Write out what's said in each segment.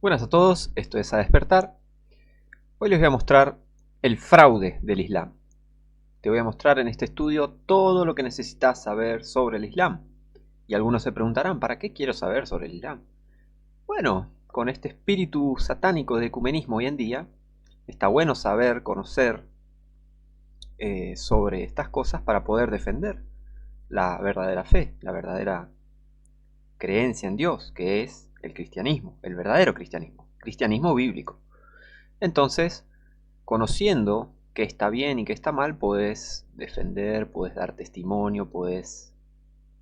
Buenas a todos, esto es A Despertar. Hoy les voy a mostrar el fraude del Islam. Te voy a mostrar en este estudio todo lo que necesitas saber sobre el Islam. Y algunos se preguntarán, ¿para qué quiero saber sobre el Islam? Bueno, con este espíritu satánico de ecumenismo hoy en día, está bueno saber, conocer sobre estas cosas para poder defender la verdadera fe, la verdadera creencia en Dios, que es el cristianismo, el verdadero cristianismo, cristianismo bíblico. Entonces, conociendo qué está bien y qué está mal, puedes defender, puedes dar testimonio, puedes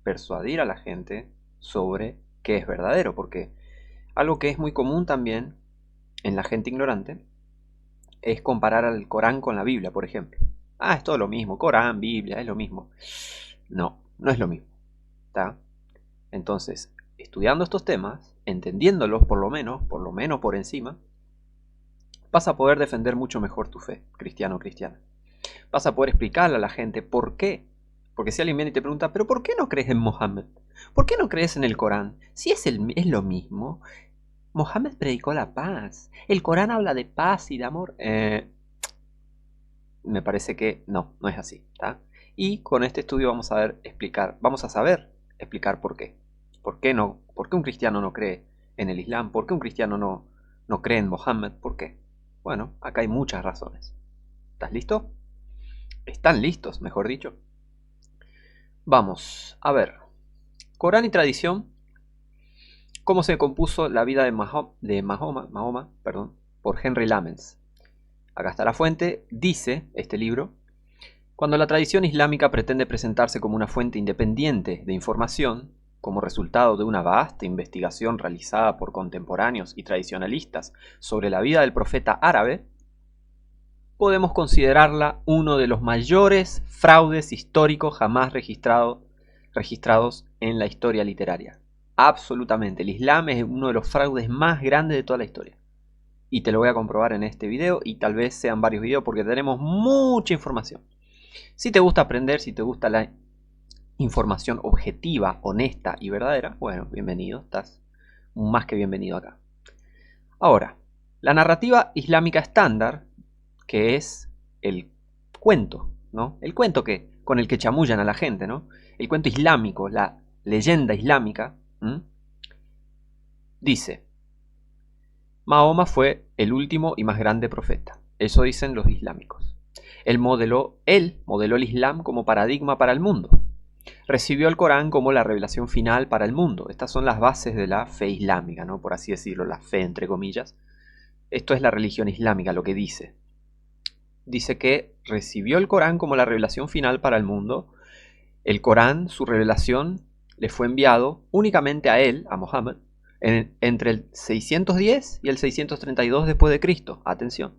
persuadir a la gente sobre qué es verdadero, porque algo que es muy común también en la gente ignorante es comparar al Corán con la Biblia, por ejemplo. Ah, es todo lo mismo, Corán, Biblia, es lo mismo. No, no es lo mismo. ¿Está? Entonces, estudiando estos temas, entendiéndolos por lo menos por encima, vas a poder defender mucho mejor tu fe, cristiano o cristiana. Vas a poder explicarle a la gente por qué. Porque si alguien viene y te pregunta, ¿pero por qué no crees en Mohammed? ¿Por qué no crees en el Corán? Si es lo mismo. Mohammed predicó la paz. El Corán habla de paz y de amor. Me parece que no es así. ¿Tá? Y con este estudio vamos a saber explicar por qué. ¿Por qué no? ¿Por qué un cristiano no cree en el Islam? ¿Por qué un cristiano no cree en Mohammed? ¿Por qué? Bueno, acá hay muchas razones. ¿Estás listo? ¿Están listos, mejor dicho? Vamos, a ver. Corán y tradición. ¿Cómo se compuso la vida de Mahoma, por Henry Lamens? Acá está la fuente. Dice este libro: cuando la tradición islámica pretende presentarse como una fuente independiente de información, como resultado de una vasta investigación realizada por contemporáneos y tradicionalistas sobre la vida del profeta árabe, podemos considerarla uno de los mayores fraudes históricos jamás registrados en la historia literaria. Absolutamente, el Islam es uno de los fraudes más grandes de toda la historia. Y te lo voy a comprobar en este video, y tal vez sean varios videos porque tenemos mucha información. Si te gusta aprender, si te gusta la información objetiva, honesta y verdadera, bueno, bienvenido, estás más que bienvenido acá. Ahora, la narrativa islámica estándar, que es el cuento, ¿no? El cuento con el que chamullan a la gente, ¿no? El cuento islámico, la leyenda islámica, dice: Mahoma fue el último y más grande profeta. Eso dicen los islámicos. Él modeló el Islam como paradigma para el mundo. Recibió el Corán como la revelación final para el mundo. Estas son las bases de la fe islámica, ¿no? Por así decirlo, la fe entre comillas. Esto es la religión islámica, lo que dice. Dice que recibió el Corán como la revelación final para el mundo. El Corán, su revelación, le fue enviado únicamente a él, a Mohammed, entre el 610 y el 632 después de Cristo. Atención.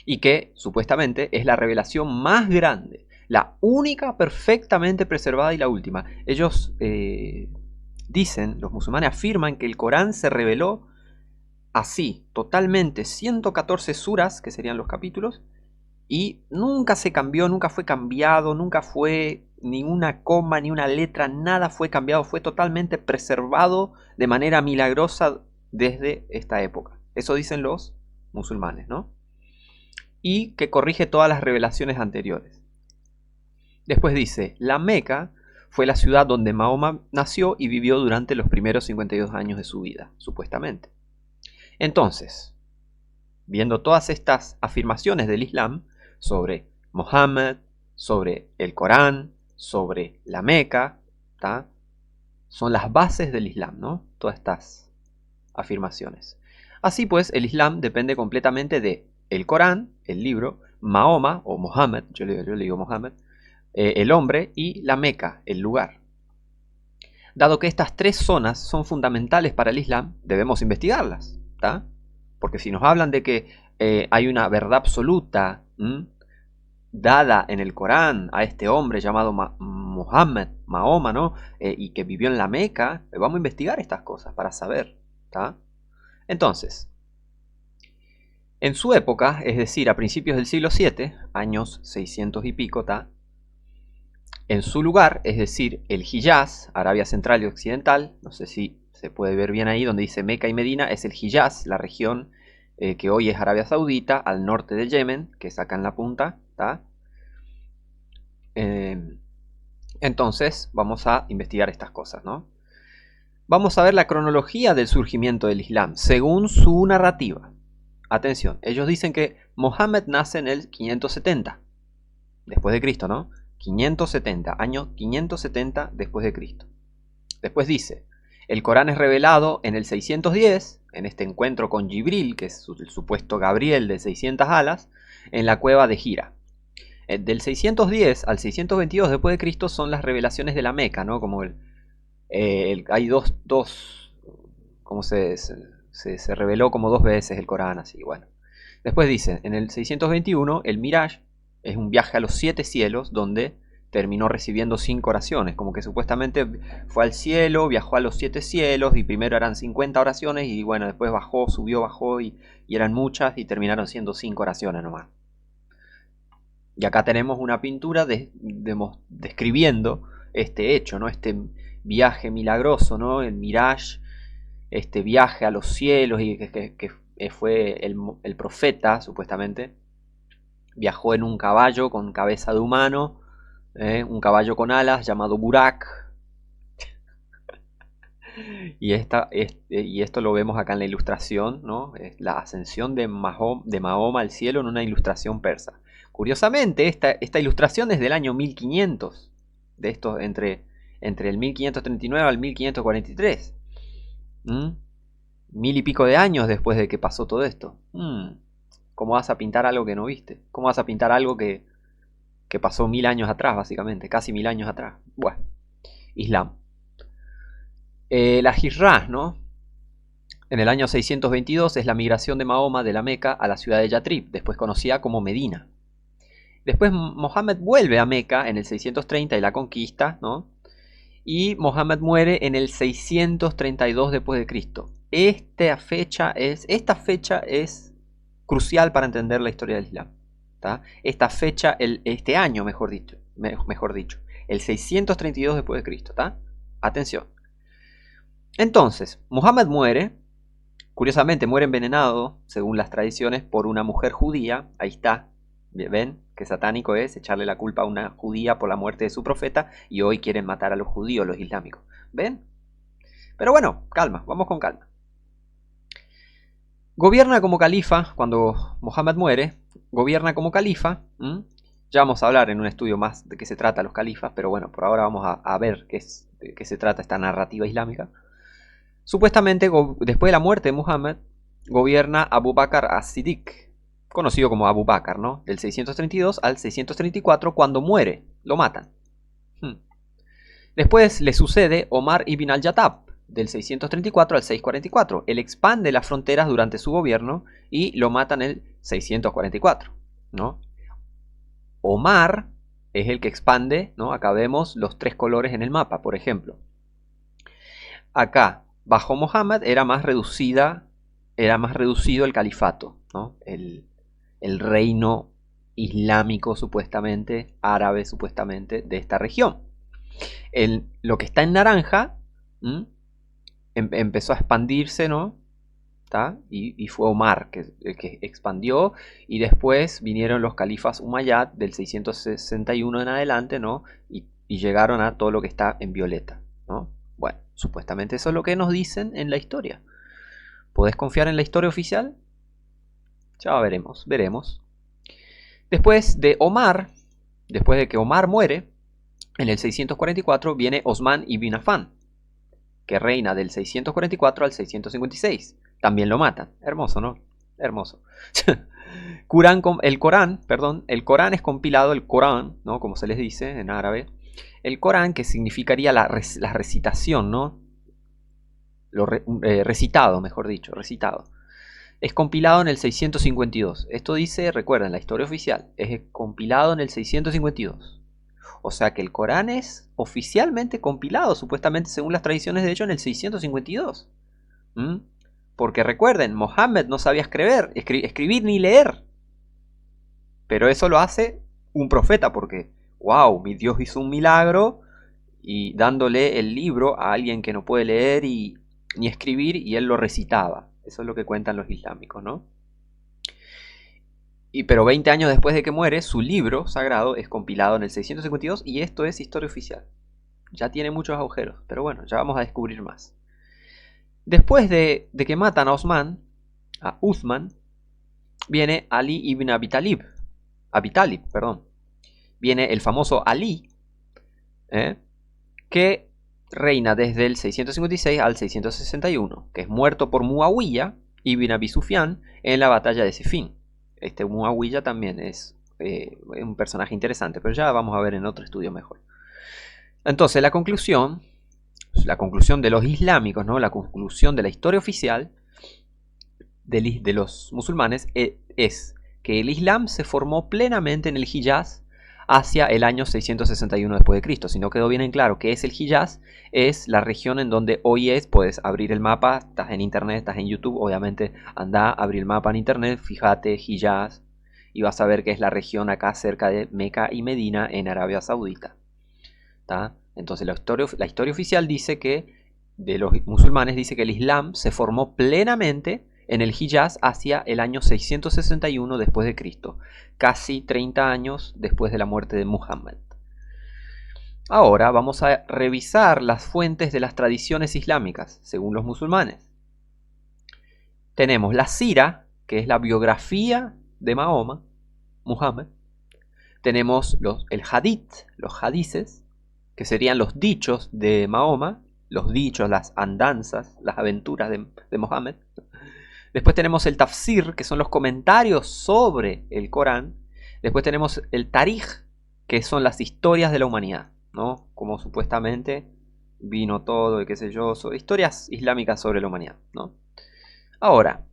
Y que supuestamente es la revelación más grande, la única perfectamente preservada y la última. Ellos dicen, los musulmanes afirman que el Corán se reveló así, totalmente, 114 suras, que serían los capítulos, y nunca se cambió, nunca fue cambiado, nunca fue ni una coma, ni una letra, nada fue cambiado, fue totalmente preservado de manera milagrosa desde esta época. Eso dicen los musulmanes, ¿no? Y que corrige todas las revelaciones anteriores. Después dice: la Meca fue la ciudad donde Mahoma nació y vivió durante los primeros 52 años de su vida, supuestamente. Entonces, viendo todas estas afirmaciones del Islam sobre Mohammed, sobre el Corán, sobre la Meca, ¿tá? Son las bases del Islam, ¿no? Todas estas afirmaciones. Así pues, el Islam depende completamente de el Corán, el libro, Mahoma o Mohammed, yo le digo Mohammed, el hombre, y la Meca, el lugar. Dado que estas tres zonas son fundamentales para el Islam, debemos investigarlas, ¿tá? Porque si nos hablan de que hay una verdad absoluta dada en el Corán a este hombre llamado Mohammed, Mahoma, ¿no? Y que vivió en la Meca, vamos a investigar estas cosas para saber, ¿tá? Entonces, en su época, es decir, a principios del siglo VII, años 600 y pico, ¿tá? En su lugar, es decir, el Hiyaz, Arabia Central y Occidental, no sé si se puede ver bien ahí donde dice Meca y Medina, es el Hiyaz, la región que hoy es Arabia Saudita, al norte de Yemen, que es acá en la punta, ¿tá? Entonces vamos a investigar estas cosas, ¿no? Vamos a ver la cronología del surgimiento del Islam, según su narrativa. Atención, ellos dicen que Mohammed nace en el 570, después de Cristo, ¿no? 570, año 570 después de Cristo. Después dice, el Corán es revelado en el 610, en este encuentro con Jibril, que es el supuesto Gabriel de 600 alas, en la cueva de Hira. Del 610 al 622 después de Cristo son las revelaciones de la Meca, ¿no? Como hay dos como se reveló como dos veces el Corán, así, bueno. Después dice, en el 621, el Miraj es un viaje a los 7 cielos, donde terminó recibiendo 5 oraciones, como que supuestamente fue al cielo, viajó a los 7 cielos, y primero eran 50 oraciones, y bueno, después bajó, subió, bajó, y eran muchas, y terminaron siendo 5 oraciones nomás. Y acá tenemos una pintura describiendo este hecho, ¿no? Este viaje milagroso, ¿no? El Miraj, este viaje a los cielos, y que fue el profeta, supuestamente, viajó en un caballo con cabeza de humano, un caballo con alas llamado Burak. Y esto lo vemos acá en la ilustración, ¿no? Es la ascensión de Mahoma al cielo en una ilustración persa. Curiosamente, esta ilustración es del año 1500, de estos entre el 1539 al 1543. Mil y pico de años después de que pasó todo esto. ¿Cómo vas a pintar algo que no viste? ¿Cómo vas a pintar algo que pasó 1000 años atrás, básicamente? Casi 1000 años atrás. Bueno, Islam. La Hijra, ¿no? En el año 622 es la migración de Mahoma de la Meca a la ciudad de Yatrib, después conocida como Medina. Después Mohammed vuelve a Meca en el 630 y la conquista, ¿no? Y Mohammed muere en el 632 después de Cristo. Esta fecha es crucial para entender la historia del Islam, ¿tá? Esta fecha, este año, mejor dicho, el 632 después de Cristo, ¿tá? Atención. Entonces, Mohammed muere, curiosamente muere envenenado, según las tradiciones, por una mujer judía. Ahí está, ¿ven? Qué satánico es echarle la culpa a una judía por la muerte de su profeta, y hoy quieren matar a los judíos, los islámicos. ¿Ven? Pero bueno, calma, vamos con calma. Gobierna como califa, cuando Mohammed muere, gobierna como califa. Ya vamos a hablar en un estudio más de qué se trata los califas, pero bueno, por ahora vamos a ver de qué se trata esta narrativa islámica. Supuestamente, después de la muerte de Muhammad, gobierna Abu Bakr as-Siddiq, conocido como Abu Bakr, ¿no? Del 632 al 634, cuando muere, lo matan. Después le sucede Omar ibn al-Yattab, del 634 al 644. Él expande las fronteras durante su gobierno y lo matan en el 644, ¿no? Omar es el que expande, ¿no? Acá vemos los 3 colores en el mapa, por ejemplo. Acá, bajo Mohammed, era más reducido el califato, ¿no? El reino islámico, supuestamente, árabe, supuestamente, de esta región. Lo que está en naranja empezó a expandirse, ¿no? ¿Tá? Y fue Omar el que expandió, y después vinieron los califas Umayyad del 661 en adelante, ¿no? Y llegaron a todo lo que está en violeta, ¿no? Bueno, supuestamente eso es lo que nos dicen en la historia. ¿Podés confiar en la historia oficial? Ya veremos. Después de que Omar muere, en el 644 viene Osman ibn Affan, que reina del 644 al 656. También lo matan. Hermoso, ¿no? Hermoso. El Corán es compilado, el Corán, ¿no? Como se les dice en árabe. El Corán, que significaría la recitación, ¿no? Recitado, mejor dicho, recitado. Es compilado en el 652. Esto dice, recuerden, la historia oficial. Es compilado en el 652. O sea que el Corán es oficialmente compilado, supuestamente según las tradiciones, de hecho, en el 652. Porque recuerden, Mohammed no sabía escribir ni leer. Pero eso lo hace un profeta, porque, wow, mi Dios hizo un milagro y dándole el libro a alguien que no puede leer y ni escribir y él lo recitaba. Eso es lo que cuentan los islámicos, ¿no? Pero 20 años después de que muere, su libro sagrado es compilado en el 652 y esto es historia oficial. Ya tiene muchos agujeros, pero bueno, ya vamos a descubrir más. Después de que matan a Uthman, viene Ali ibn Abi Talib. Viene el famoso Ali, que reina desde el 656 al 661, que es muerto por Muawiyah ibn Abi Sufyan en la batalla de Siffin. Este Muawiyah también es un personaje interesante, pero ya vamos a ver en otro estudio mejor. Entonces la conclusión de los islámicos, ¿no? La conclusión de la historia oficial de los musulmanes es que el Islam se formó plenamente en el Hijaz hacia el año 661 después de Cristo. Si no quedó bien en claro qué es el Hijaz, es la región en donde hoy puedes abrir el mapa, estás en internet, estás en YouTube, obviamente anda a abrir el mapa en internet, fíjate Hijaz y vas a ver que es la región acá cerca de Meca y Medina en Arabia Saudita. ¿Tá? Entonces la historia oficial dice que, de los musulmanes, dice que el Islam se formó plenamente en el Hijaz hacia el año 661 después de Cristo, casi 30 años después de la muerte de Muhammad. Ahora vamos a revisar las fuentes de las tradiciones islámicas, según los musulmanes. Tenemos la Sira, que es la biografía de Muhammad. Tenemos el Hadith, los hadices, que serían los dichos de Mahoma, los dichos, las andanzas, las aventuras de Muhammad. Después tenemos el tafsir, que son los comentarios sobre el Corán. Después tenemos el tarikh, que son las historias de la humanidad, ¿no? Como supuestamente vino todo y qué sé yo, historias islámicas sobre la humanidad, ¿no? Ahora,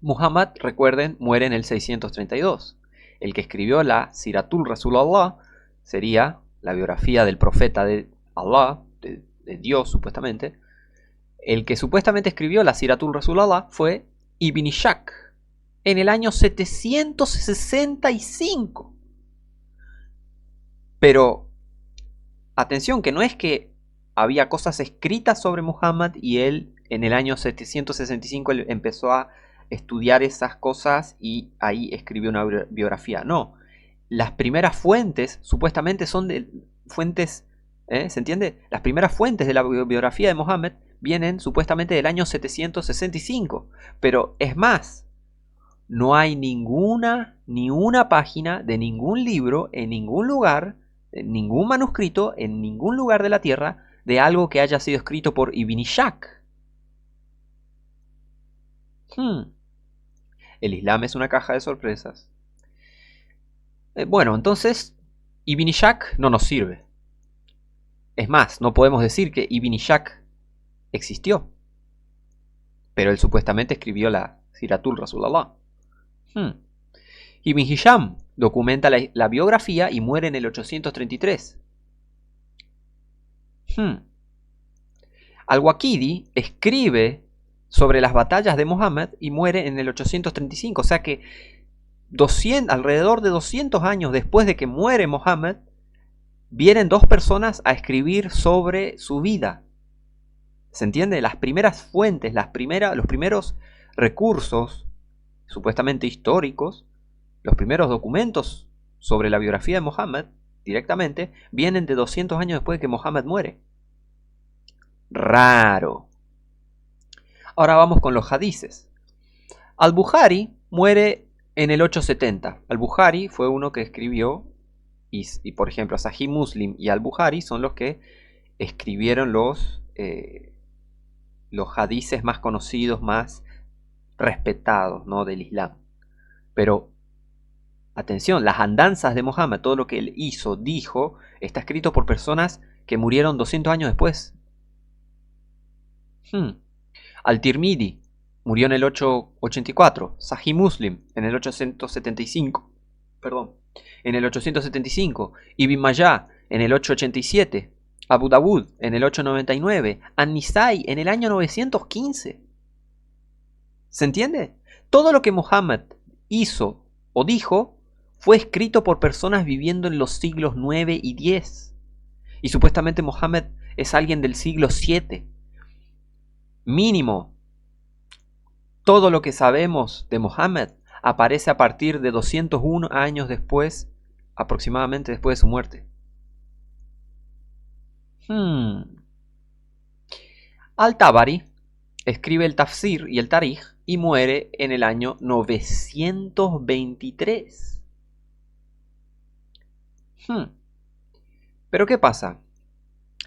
Muhammad, recuerden, muere en el 632. El que escribió la Siratul Rasulallah sería la biografía del profeta de Allah, de Dios supuestamente. El que supuestamente escribió la Siratul Rasulallah fue Ibn Ishaq en el año 765. Pero atención, que no es que había cosas escritas sobre Muhammad y él en el año 765 él empezó a estudiar esas cosas y ahí escribió una biografía. No, las primeras fuentes supuestamente son de fuentes, ¿se entiende? Las primeras fuentes de la biografía de Muhammad vienen supuestamente del año 765. Pero es más, no hay ni una página de ningún libro, en ningún lugar, en ningún manuscrito, en ningún lugar de la tierra, de algo que haya sido escrito por Ibn Ishaq. El Islam es una caja de sorpresas. Bueno, entonces Ibn Ishaq no nos sirve. Es más, no podemos decir que Ibn Ishaq existió. Pero él supuestamente escribió la Siratul Rasulallah. Ibn Hisham documenta la biografía y muere en el 833. Al-Waqidi escribe sobre las batallas de Muhammad y muere en el 835. O sea que alrededor de 200 años después de que muere Muhammad, vienen dos personas a escribir sobre su vida. ¿Se entiende? Las primeras fuentes, los primeros recursos supuestamente históricos, los primeros documentos sobre la biografía de Muhammad directamente, vienen de 200 años después de que Muhammad muere. Raro. Ahora vamos con los hadices. Al-Bukhari muere en el 870. Al-Bukhari fue uno que escribió, y por ejemplo Sahih Muslim y Al-Bukhari son los que escribieron los hadices más conocidos, más respetados, ¿no?, del Islam. Pero atención, las andanzas de Muhammad, todo lo que él hizo, dijo, está escrito por personas que murieron 200 años después. Al-Tirmidhi murió en el 884, Sahih Muslim en el 875, en el 875, Ibn Majah en el 887, Abu Dawud en el 899, An-Nisai en el año 915. ¿Se entiende? Todo lo que Muhammad hizo o dijo fue escrito por personas viviendo en los siglos 9 y 10. Y supuestamente Muhammad es alguien del siglo 7. Mínimo, todo lo que sabemos de Mohammed aparece a partir de 201 años después, aproximadamente después de su muerte. Al-Tabari escribe el Tafsir y el Tarij y muere en el año 923. Pero ¿qué pasa?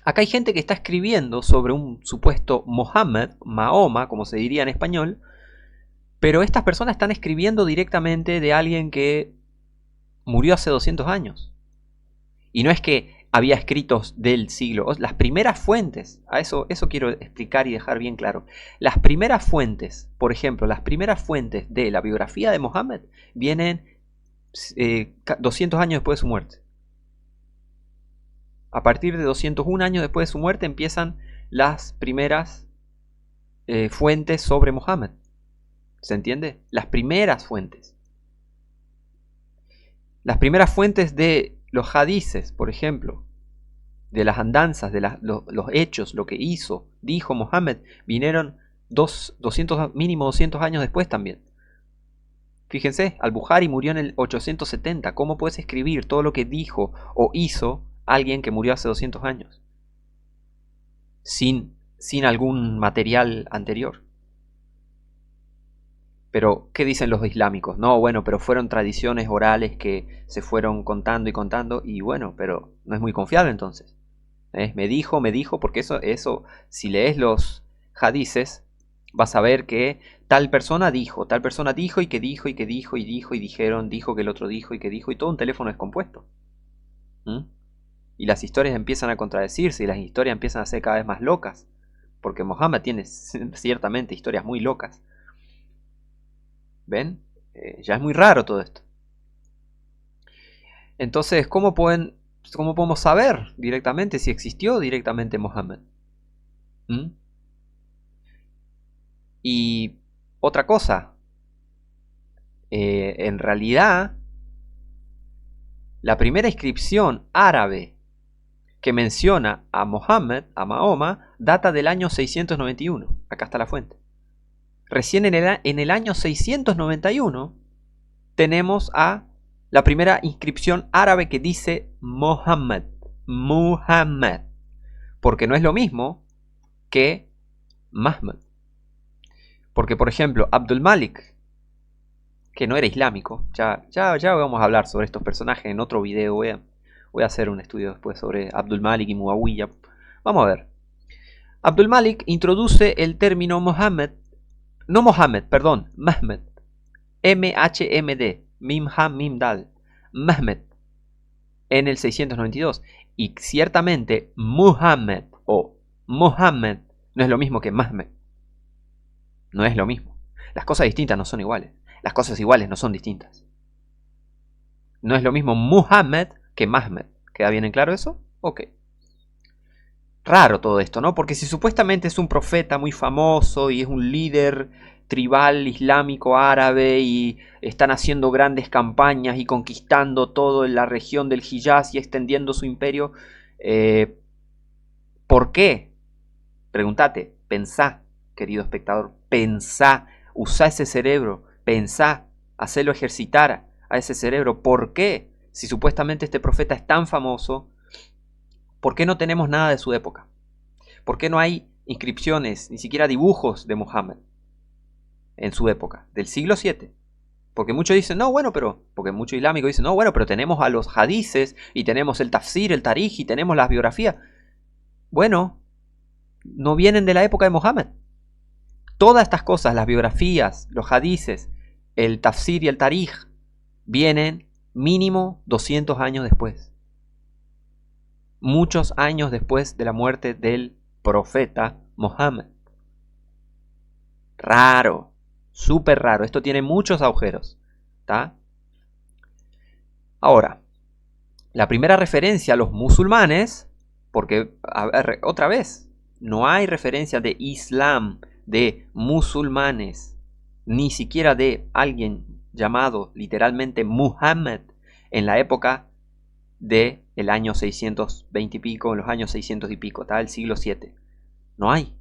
Acá hay gente que está escribiendo sobre un supuesto Mohammed, Mahoma, como se diría en español, pero estas personas están escribiendo directamente de alguien que murió hace 200 años. Y no es que había escritos del siglo. Las primeras fuentes, eso quiero explicar y dejar bien claro. Las primeras fuentes, por ejemplo, las primeras fuentes de la biografía de Mohammed vienen 200 años después de su muerte. A partir de 201 años después de su muerte empiezan las primeras fuentes sobre Mohammed. ¿Se entiende? Las primeras fuentes. Las primeras fuentes de los hadices, por ejemplo, de las andanzas, de los hechos, lo que hizo, dijo Mohammed, vinieron mínimo 200 años después también. Fíjense, Al-Bukhari murió en el 870. ¿Cómo puedes escribir todo lo que dijo o hizo alguien que murió hace 200 años? Sin algún material anterior. Pero, ¿qué dicen los islámicos? No, bueno, pero fueron tradiciones orales que se fueron contando y contando, y bueno, pero no es muy confiable entonces. Me dijo, porque eso, si lees los hadices, vas a ver que tal persona dijo, y que dijo, y que dijo, y dijo, y dijeron, dijo que el otro dijo, y que dijo, y todo un teléfono es compuesto. Y las historias empiezan a contradecirse, y las historias empiezan a ser cada vez más locas, porque Mohammed tiene ciertamente historias muy locas. ¿Ven? Ya es muy raro todo esto. Entonces, ¿cómo podemos saber directamente si existió directamente Mohammed? Y otra cosa, en realidad, la primera inscripción árabe que menciona a Mohammed, a Mahoma, data del año 691. Acá está la fuente. Recién en el año 691 tenemos a la primera inscripción árabe que dice Mohammed. Muhammad. Porque no es lo mismo que Mahmed. Porque, por ejemplo, Abdul Malik, que no era islámico, ya vamos a hablar sobre estos personajes en otro video. Voy a hacer un estudio después sobre Abdul Malik y Muawiyah. Vamos a ver. Abdul Malik introduce el término Mohammed. No Mohammed, perdón, Mehmed. M-H-M-D. Mim-Ham Mim-Dal. Mehmed. En el 692. Y ciertamente Muhammad o Mohammed no es lo mismo que Mehmed. No es lo mismo. Las cosas distintas no son iguales. Las cosas iguales no son distintas. No es lo mismo Muhammad que Mehmed. ¿Queda bien en claro eso? Ok. Raro todo esto, ¿no? Porque si supuestamente es un profeta muy famoso y es un líder tribal islámico árabe y están haciendo grandes campañas y conquistando toda la región del Hijaz y extendiendo su imperio, ¿por qué? Pregúntate, pensá, querido espectador, pensá, usá ese cerebro, pensá, hacelo ejercitar a ese cerebro. ¿Por qué? Si supuestamente este profeta es tan famoso, ¿por qué no tenemos nada de su época? ¿Por qué no hay inscripciones, ni siquiera dibujos de Mohammed en su época, del siglo VII? Porque muchos dicen, no, bueno, porque muchos islámicos dicen, no, bueno, pero tenemos a los hadices, y tenemos el tafsir, el tarij, y tenemos las biografías. Bueno, no vienen de la época de Mohammed. Todas estas cosas, las biografías, los hadices, el tafsir y el tarij, vienen mínimo 200 años después. Muchos años después de la muerte del profeta Mohammed. Raro, súper raro. Esto tiene muchos agujeros. ¿Tá? Ahora, la primera referencia a los musulmanes, porque, a ver, otra vez, no hay referencia de Islam, de musulmanes, ni siquiera de alguien llamado literalmente Muhammad en la época de el año 620 y pico, en los años 600 y pico, ¿tá? El siglo VII. No hay.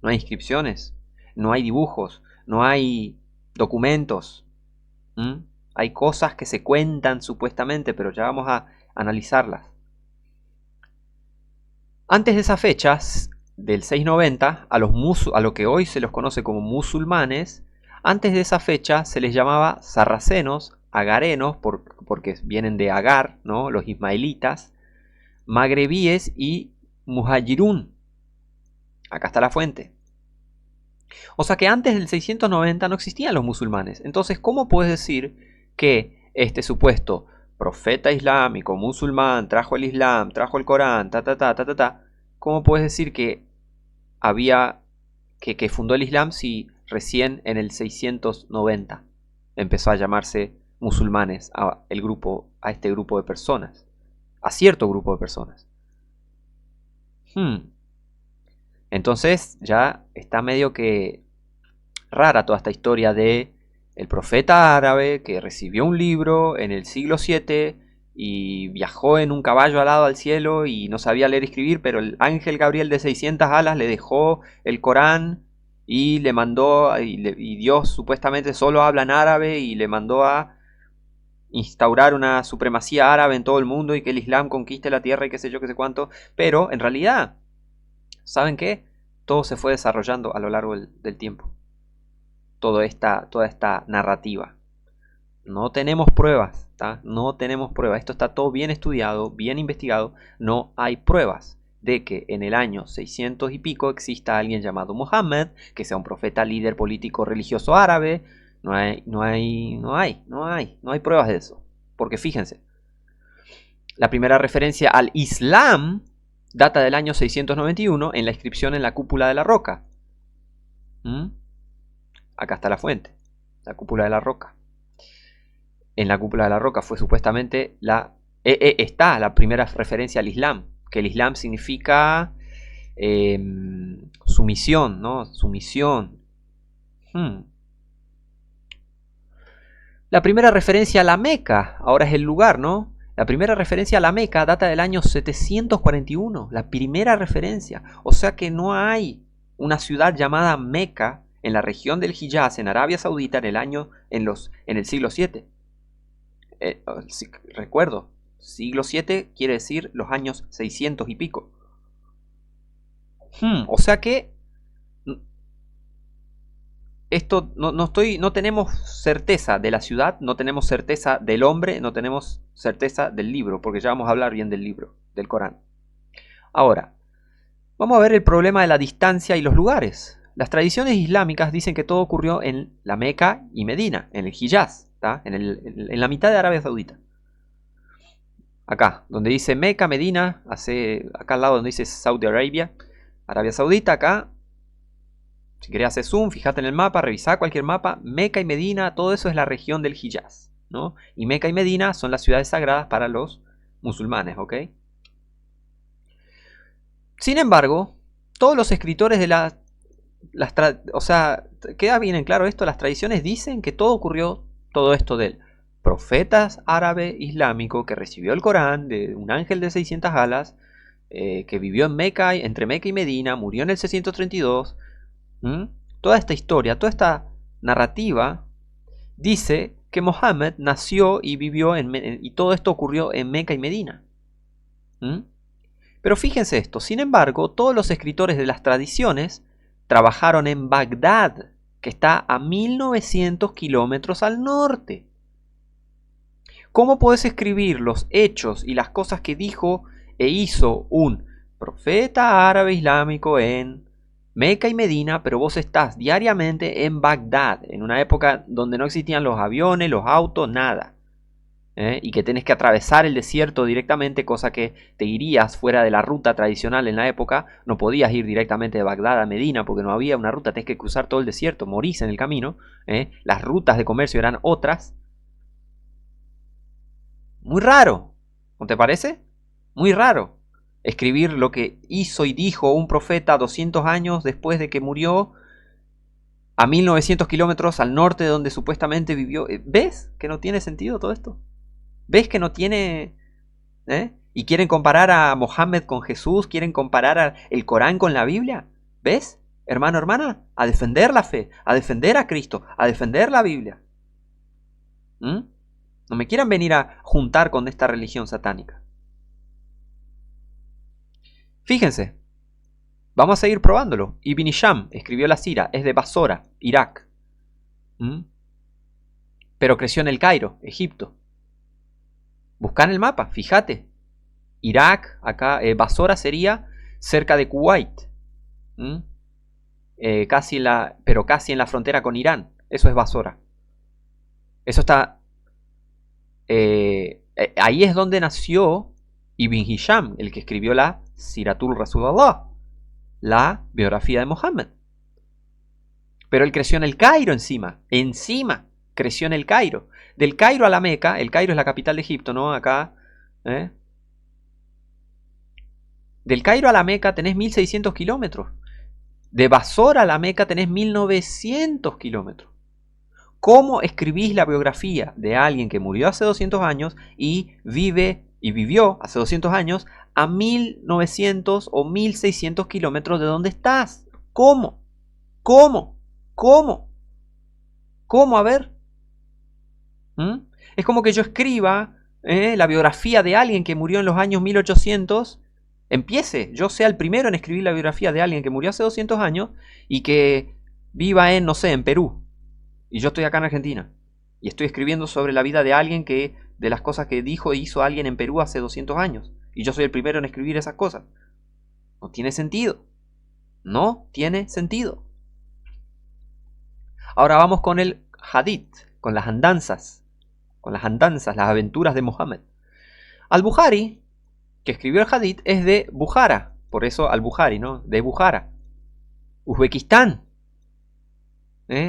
No hay inscripciones, no hay dibujos, no hay documentos. ¿Mm? Hay cosas que se cuentan supuestamente, pero ya vamos a analizarlas. Antes de esas fechas, del 690, a lo que hoy se los conoce como musulmanes, antes de esa fecha se les llamaba sarracenos, agarenos, porque vienen de Agar, ¿no? Los ismaelitas, magrebíes y muhajirún. Acá está la fuente. O sea que antes del 690 no existían los musulmanes. Entonces, ¿cómo puedes decir que este supuesto profeta islámico, musulmán, trajo el Islam, trajo el Corán, ¿cómo puedes decir que que fundó el Islam si recién en el 690 empezó a llamarse musulmanes a este grupo de personas, a cierto grupo de personas? Entonces ya está medio que rara toda esta historia de el profeta árabe que recibió un libro en el siglo VII y viajó en un caballo alado al cielo y no sabía leer y escribir, pero el ángel Gabriel de 600 alas le dejó el Corán y le mandó, y Dios supuestamente solo habla en árabe y le mandó a instaurar una supremacía árabe en todo el mundo y que el Islam conquiste la tierra y qué sé yo, qué sé cuánto. Pero en realidad, ¿saben qué? Todo se fue desarrollando a lo largo del tiempo. Toda esta narrativa. No tenemos pruebas, ¿tá? No tenemos pruebas. Esto está todo bien estudiado, bien investigado. No hay pruebas de que en el año 600 y pico exista alguien llamado Mohammed, que sea un profeta, líder político religioso árabe. No hay pruebas de eso. Porque fíjense, la primera referencia al Islam data del año 691 en la inscripción en la cúpula de la roca. Acá está la fuente, la cúpula de la roca. En la cúpula de la roca fue supuestamente está la primera referencia al Islam, que el Islam significa sumisión, ¿no? Sumisión. La primera referencia a la Meca, ahora es el lugar, ¿no? La primera referencia a la Meca data del año 741, la primera referencia. O sea que no hay una ciudad llamada Meca en la región del Hiyaz, en Arabia Saudita, en el siglo VII. Recuerdo, siglo VII quiere decir los años 600 y pico. O sea que esto no tenemos certeza de la ciudad, no tenemos certeza del hombre, no tenemos certeza del libro, porque ya vamos a hablar bien del libro, del Corán. Ahora, vamos a ver el problema de la distancia y los lugares. Las tradiciones islámicas dicen que todo ocurrió en la Meca y Medina, en el Hiyaz, en la mitad de Arabia Saudita. Acá, donde dice Meca, Medina, acá al lado donde dice Saudi Arabia, Arabia Saudita, acá. Si querés hacer zoom, fíjate en el mapa, revisá cualquier mapa. Meca y Medina, todo eso es la región del Hiyaz, ¿no? Y Meca y Medina son las ciudades sagradas para los musulmanes, ¿ok? Sin embargo, todos los escritores de queda bien en claro esto, las tradiciones dicen que todo esto del profeta árabe islámico que recibió el Corán de un ángel de 600 alas, que vivió en Meca, entre Meca y Medina, murió en el 632. Toda esta historia, toda esta narrativa dice que Mohammed nació y vivió y todo esto ocurrió en Meca y Medina. Pero fíjense esto, sin embargo, todos los escritores de las tradiciones trabajaron en Bagdad, que está a 1900 kilómetros al norte. ¿Cómo puedes escribir los hechos y las cosas que dijo e hizo un profeta árabe islámico en Meca y Medina, pero vos estás diariamente en Bagdad, en una época donde no existían los aviones, los autos, nada? Y que tenés que atravesar el desierto directamente, cosa que te irías fuera de la ruta tradicional en la época. No podías ir directamente de Bagdad a Medina porque no había una ruta, tenés que cruzar todo el desierto, morís en el camino. Las rutas de comercio eran otras. Muy raro, ¿no te parece? Muy raro escribir lo que hizo y dijo un profeta 200 años después de que murió, a 1900 kilómetros al norte de donde supuestamente vivió. ¿Ves que no tiene sentido todo esto? ¿Ves que no tiene? Y quieren comparar a Mohammed con Jesús, quieren comparar el Corán con la Biblia. ¿Ves? hermano, hermana, a defender la fe, a defender a Cristo, a defender la Biblia. ¿Mm? No me quieran venir a juntar con esta religión satánica. Fíjense, vamos a seguir probándolo. Ibn Hisham escribió la Sira, es de Basora, Irak. ¿Mm? Pero creció en el Cairo, Egipto. Busca en el mapa, fíjate. Irak, acá, Basora sería cerca de Kuwait. ¿Mm? Pero casi en la frontera con Irán. Eso es Basora. Eso está... ahí es donde nació Ibn Hisham, el que escribió la Siratul Rasulullah, la biografía de Mohammed. Pero él creció en el Cairo encima. Creció en el Cairo. Del Cairo a la Meca, el Cairo es la capital de Egipto, ¿no? Acá. Del Cairo a la Meca tenés 1600 kilómetros. De Basora a la Meca tenés 1900 kilómetros. ¿Cómo escribís la biografía de alguien que murió hace 200 años y vivió hace 200 años a 1900 o 1600 kilómetros de donde estás? ¿Cómo? ¿Cómo? ¿Cómo? ¿Cómo? A ver. Es como que yo escriba la biografía de alguien que murió en los años 1800. Yo sea el primero en escribir la biografía de alguien que murió hace 200 años y que viva en, no sé, en Perú. Y yo estoy acá en Argentina. Y estoy escribiendo sobre la vida de alguien de las cosas que dijo e hizo alguien en Perú hace 200 años. Y yo soy el primero en escribir esas cosas. No tiene sentido. No tiene sentido. Ahora vamos con el hadith, con las andanzas. Las aventuras de Mohammed. Al-Bukhari, que escribió el hadith, es de Bukhara. Por eso Al-Bukhari, ¿no? De Bukhara. Uzbekistán.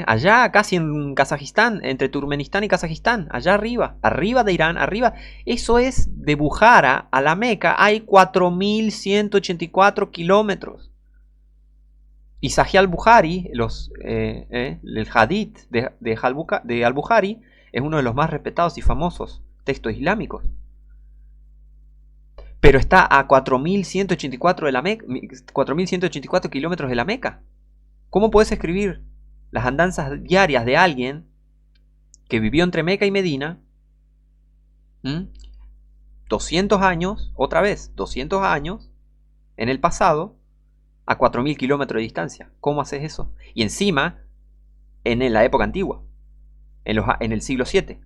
Allá casi en Kazajistán, entre Turkmenistán y Kazajistán, allá arriba de Irán, arriba. Eso es de Bukhara a la Meca, hay 4184 kilómetros. Y Sahih al-Bukhari, el hadith de al-Bukhari, es uno de los más respetados y famosos textos islámicos. Pero está a 4184 de la Meca, 4184 kilómetros de la Meca. ¿Cómo puedes escribir las andanzas diarias de alguien que vivió entre Meca y Medina 200 años, otra vez, 200 años en el pasado, a 4000 kilómetros de distancia? ¿Cómo haces eso? Y encima, en la época antigua, en el siglo 7.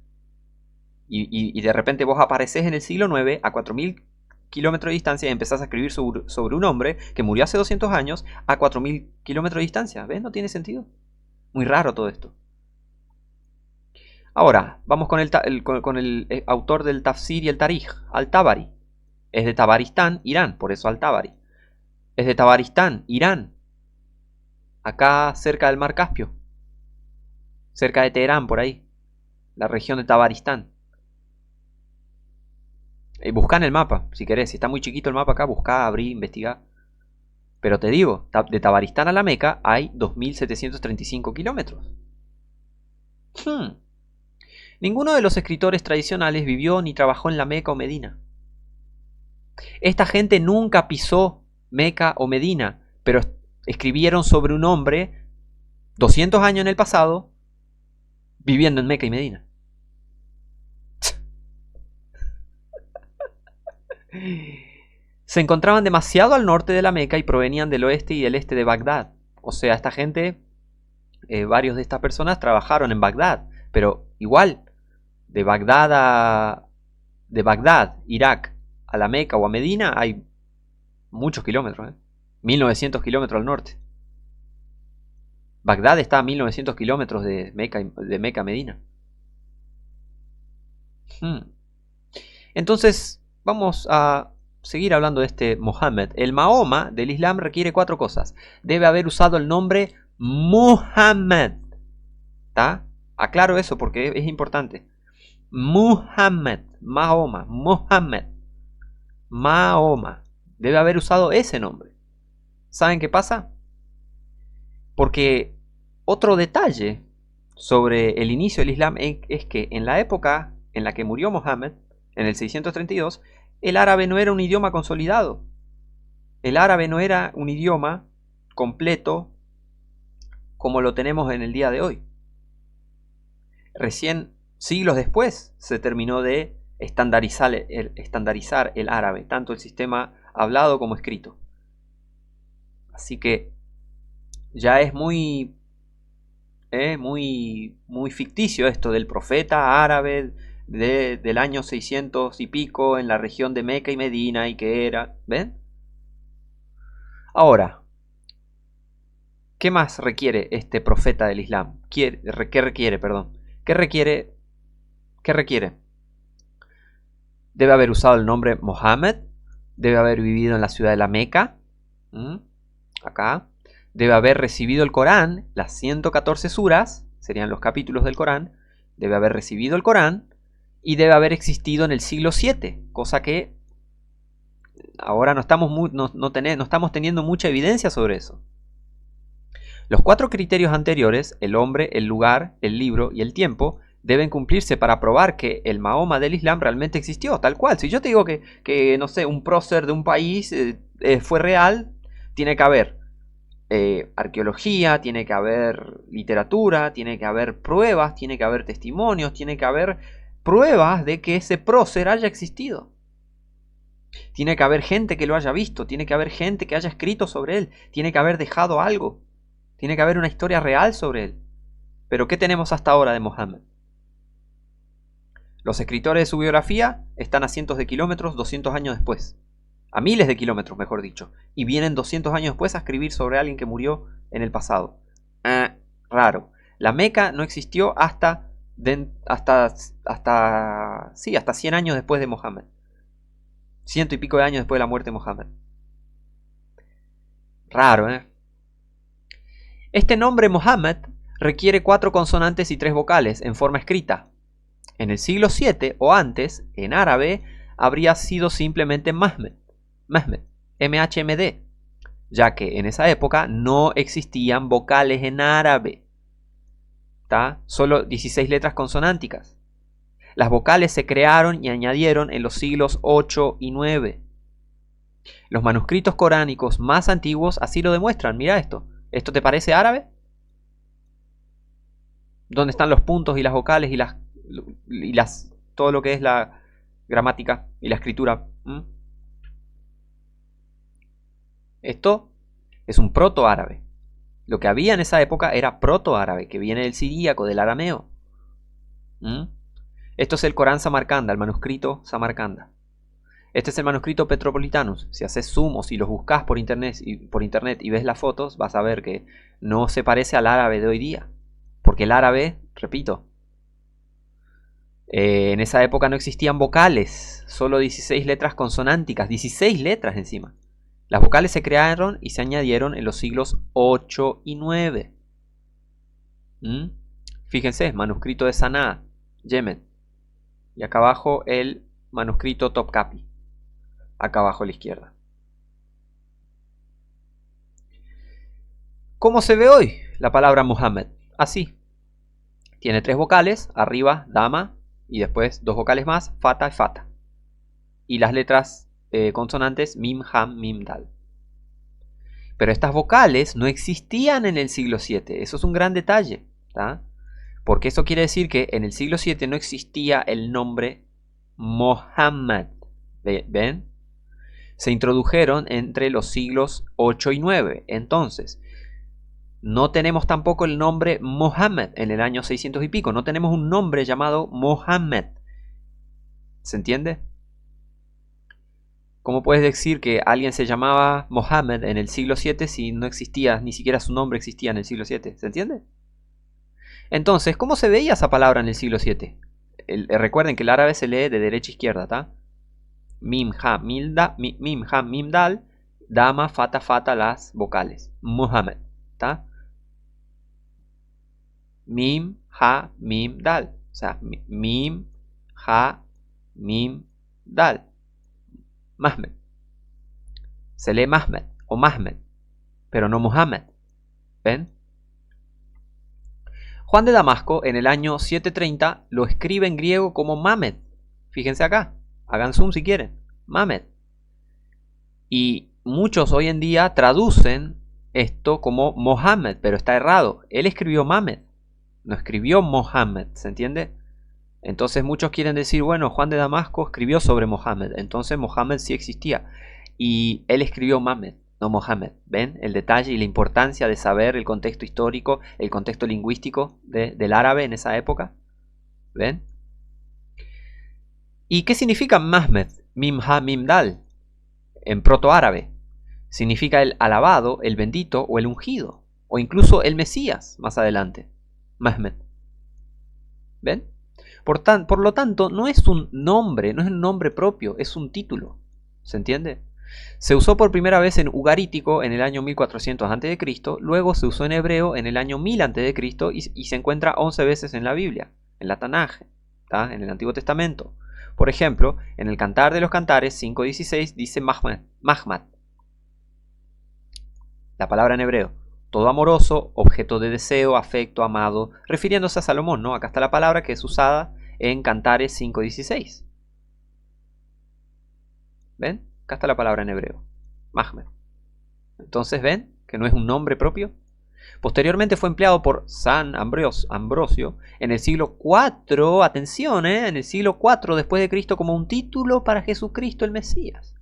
Y de repente vos apareces en el siglo 9 a 4000 kilómetros de distancia y empezás a escribir sobre un hombre que murió hace 200 años a 4000 kilómetros de distancia. ¿Ves? No tiene sentido. Muy raro todo esto. Ahora, vamos con el autor del Tafsir y el Tarij, Al-Tabari. Es de Tabaristán, Irán, por eso Al-Tabari. Es de Tabaristán, Irán. Acá cerca del mar Caspio. Cerca de Teherán, por ahí. La región de Tabaristán. Buscá en el mapa, si querés. Si está muy chiquito el mapa acá, buscá, abrí, investigá. Pero te digo, de Tabaristán a la Meca hay 2735 kilómetros. Ninguno de los escritores tradicionales vivió ni trabajó en la Meca o Medina. Esta gente nunca pisó Meca o Medina, pero escribieron sobre un hombre 200 años en el pasado viviendo en Meca y Medina. Se encontraban demasiado al norte de la Meca y provenían del oeste y del este de Bagdad. O sea, esta gente, varios de estas personas trabajaron en Bagdad, pero igual, de Bagdad, Irak, a la Meca o a Medina hay muchos kilómetros, 1900 kilómetros al norte. Bagdad está a 1900 kilómetros de Meca a Medina. Entonces, vamos a seguir hablando de este Mohammed. El Mahoma del Islam requiere 4 cosas. Debe haber usado el nombre Muhammad. ¿Está? Aclaro eso porque es importante. Muhammad, Mahoma, Mohammed, Mahoma. Debe haber usado ese nombre. ¿Saben qué pasa? Porque otro detalle sobre el inicio del Islam es que en la época en la que murió Mohammed, en el 632, el árabe no era un idioma consolidado. El árabe no era un idioma completo como lo tenemos en el día de hoy. Recién siglos después se terminó de estandarizar el árabe, tanto el sistema hablado como escrito. Así que ya es muy ficticio esto del profeta árabe del año 600 y pico en la región de Meca y Medina, y que era, ¿ven? Ahora, ¿qué más requiere este profeta del Islam? ¿Qué requiere, perdón? ¿Qué requiere? ¿Qué requiere? Debe haber usado el nombre Mohammed, debe haber vivido en la ciudad de la Meca, acá, debe haber recibido el Corán, las 114 suras, serían los capítulos del Corán, debe haber recibido el Corán y debe haber existido en el siglo 7, cosa que ahora no estamos teniendo mucha evidencia sobre eso. Los 4 criterios anteriores, el hombre, el lugar, el libro y el tiempo, deben cumplirse para probar que el Mahoma del Islam realmente existió, tal cual. Si yo te digo que no sé, un prócer de un país fue real, tiene que haber arqueología, tiene que haber literatura, tiene que haber pruebas, tiene que haber testimonios, tiene que haber pruebas de que ese prócer haya existido. Tiene que haber gente que lo haya visto, tiene que haber gente que haya escrito sobre él, tiene que haber dejado algo, tiene que haber una historia real sobre él. Pero ¿qué tenemos hasta ahora de Mohammed? Los escritores de su biografía están a cientos de kilómetros 200 años después. A miles de kilómetros, mejor dicho. Y vienen 200 años después a escribir sobre alguien que murió en el pasado. Raro. La Meca no existió hasta 100 años después de Mohammed. 100 y pico de años después de la muerte de Mohammed. Raro, ¿eh? Este nombre Mohammed requiere 4 consonantes y 3 vocales en forma escrita. En el siglo 7 o antes, en árabe, habría sido simplemente Mahmed, M-H-M-D, ya que en esa época no existían vocales en árabe. ¿Tá? Solo 16 letras consonánticas. Las vocales se crearon y añadieron en los siglos 8 y 9. Los manuscritos coránicos más antiguos así lo demuestran. Mira esto. ¿Esto te parece árabe? ¿Dónde están los puntos y las vocales y todo lo que es la gramática y la escritura? Esto es un proto-árabe. Lo que había en esa época era proto-árabe, que viene del siríaco, del arameo. Esto es el Corán Samarcanda, el manuscrito Samarcanda. Este es el manuscrito Petropolitanus. Si haces zoom o si los buscas por internet y ves las fotos, vas a ver que no se parece al árabe de hoy día. Porque el árabe, repito, en esa época no existían vocales, solo 16 letras consonánticas, 16 letras encima. Las vocales se crearon y se añadieron en los siglos 8 y 9. Fíjense, manuscrito de Sanaa, Yemen. Y acá abajo el manuscrito Topkapi. Acá abajo a la izquierda. ¿Cómo se ve hoy la palabra Muhammad? Así. Tiene 3 vocales, arriba, dama, y después 2 vocales más, fata y fata. Y las letras consonantes mim, ham, mim, dal. Pero estas vocales no existían en el siglo 7. Eso es un gran detalle, ¿tá? Porque eso quiere decir que en el siglo 7 no existía el nombre Mohammed. ¿Ven? Se introdujeron entre los siglos 8 y 9. Entonces, no tenemos tampoco el nombre Mohammed en el año 600 y pico. No tenemos un nombre llamado Mohammed. ¿Se entiende? ¿Cómo puedes decir que alguien se llamaba Mohammed en el siglo 7 si no existía, ni siquiera su nombre existía en el siglo 7? ¿Se entiende? Entonces, ¿cómo se veía esa palabra en el siglo 7? Recuerden que el árabe se lee de derecha a izquierda, ¿está? Mim, ha, mim, dal, dama, fata, fata, las vocales. Mohammed, ¿está? Mim, ha, mim, dal. O sea, mim, ha, mim, dal. Mahmed. Se lee Mahmed o Mahmed, pero no Muhammad. ¿Ven? Juan de Damasco en el año 730 lo escribe en griego como Mamed. Fíjense acá. Hagan zoom si quieren. Mamed. Y muchos hoy en día traducen esto como Mohammed, pero está errado. Él escribió Mamed, no escribió Mohammed, ¿se entiende? Entonces muchos quieren decir, bueno, Juan de Damasco escribió sobre Mohammed, entonces Mohammed sí existía. Y él escribió Mamed, no Mohammed. ¿Ven el detalle y la importancia de saber el contexto histórico, el contexto lingüístico del árabe en esa época? ¿Ven? ¿Y qué significa Mahmed? Mimha Mimdal, en protoárabe. Significa el alabado, el bendito o el ungido, o incluso el Mesías más adelante. Mahmed. ¿Ven? Por lo tanto, no es un nombre, no es un nombre propio, es un título. ¿Se entiende? Se usó por primera vez en ugarítico en el año 1400 a.C., luego se usó en hebreo en el año 1000 a.C. y se encuentra 11 veces en la Biblia, en la Tanaj, en el Antiguo Testamento. Por ejemplo, en el Cantar de los Cantares 5.16 dice Mahmad, la palabra en hebreo, todo amoroso, objeto de deseo, afecto, amado, refiriéndose a Salomón, ¿no? Acá está la palabra que es usada en Cantares 5.16. ¿Ven? Acá está la palabra en hebreo, Mahmed. Entonces, ¿ven? Que no es un nombre propio. Posteriormente fue empleado por San Ambrosio en el siglo IV, atención, en el siglo IV después de Cristo como un título para Jesucristo el Mesías.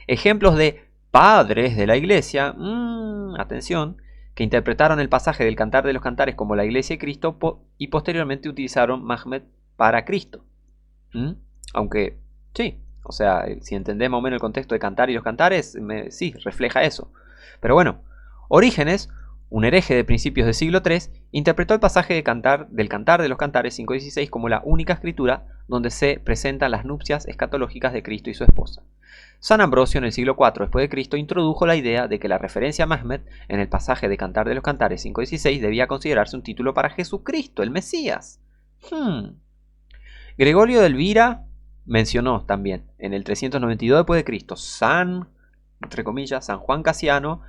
Ejemplos de padres de la iglesia, atención, que interpretaron el pasaje del Cantar de los Cantares como la iglesia de Cristo y posteriormente utilizaron Mahmed para Cristo. Aunque, sí, o sea, si entendemos más o menos el contexto de Cantar y los Cantares, sí, refleja eso. Pero bueno, Orígenes, un hereje de principios del siglo III, interpretó el pasaje del Cantar de los Cantares 5.16 como la única escritura donde se presentan las nupcias escatológicas de Cristo y su esposa. San Ambrosio en el siglo IV después de Cristo introdujo la idea de que la referencia a Mahmed en el pasaje de Cantar de los Cantares 5.16 debía considerarse un título para Jesucristo, el Mesías. Gregorio de Elvira mencionó también en el 392 después de Cristo entre comillas, San Juan Casiano,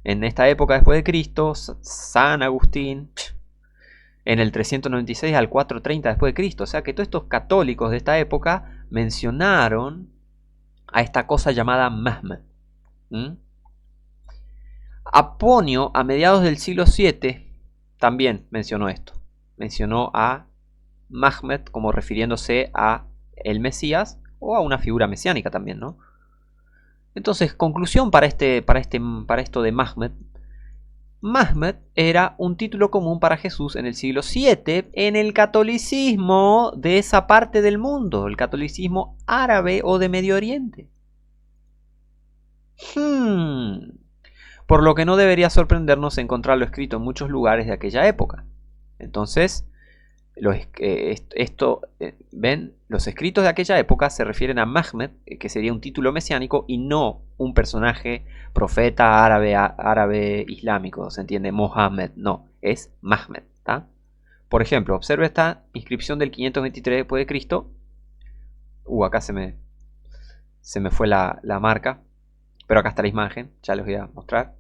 en esta época después de Cristo, San Agustín, en el 396 al 430 después de Cristo. O sea que todos estos católicos de esta época mencionaron a esta cosa llamada Mahmed. Aponio, a mediados del siglo VII, también mencionó esto. Mencionó a Mahmed como refiriéndose a el Mesías o a una figura mesiánica también, ¿no? Entonces, conclusión para esto de Mahmed. Mahmed era un título común para Jesús en el siglo VII en el catolicismo de esa parte del mundo, el catolicismo árabe o de Medio Oriente. Por lo que no debería sorprendernos encontrarlo escrito en muchos lugares de aquella época. Entonces, ven, los escritos de aquella época se refieren a Mahmed, que sería un título mesiánico y no un personaje profeta árabe islámico, ¿se entiende? Mohammed, no, es Mahmed, ¿tá? Por ejemplo, observe esta inscripción del 523 después de Cristo. Acá se me fue la marca, pero acá está la imagen, ya les voy a mostrar.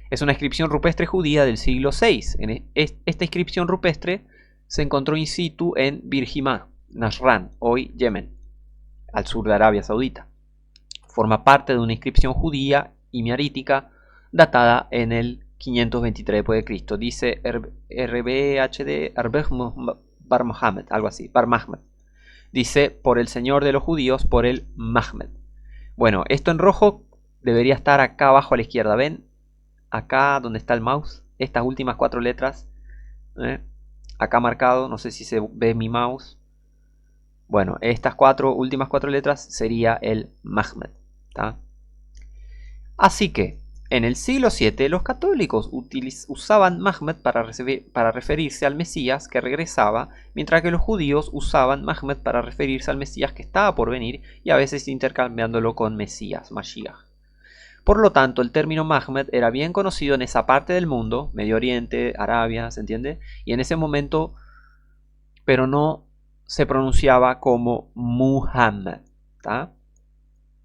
Es una inscripción rupestre judía del siglo VI. Esta inscripción rupestre se encontró in situ en Birjimá, Nasrán, hoy Yemen, al sur de Arabia Saudita. Forma parte de una inscripción judía y miarítica datada en el 523 d.C. Dice RBHD Bar Mohammed, algo así, Bar Mahmed. Dice, por el Señor de los judíos, por el Mahmed. Bueno, esto en rojo debería estar acá abajo a la izquierda. ¿Ven? Acá donde está el mouse, estas últimas 4 letras. Acá marcado, no sé si se ve mi mouse. Bueno, estas últimas 4 letras sería el Mahmed, ¿tá? Así que en el siglo VII los católicos usaban Mahmed para referirse al Mesías que regresaba, mientras que los judíos usaban Mahmed para referirse al Mesías que estaba por venir y a veces intercambiándolo con Mesías, Mashiach. Por lo tanto, el término Mahmed era bien conocido en esa parte del mundo, Medio Oriente, Arabia, ¿se entiende? Y en ese momento, pero no se pronunciaba como Muhammad, ¿tá?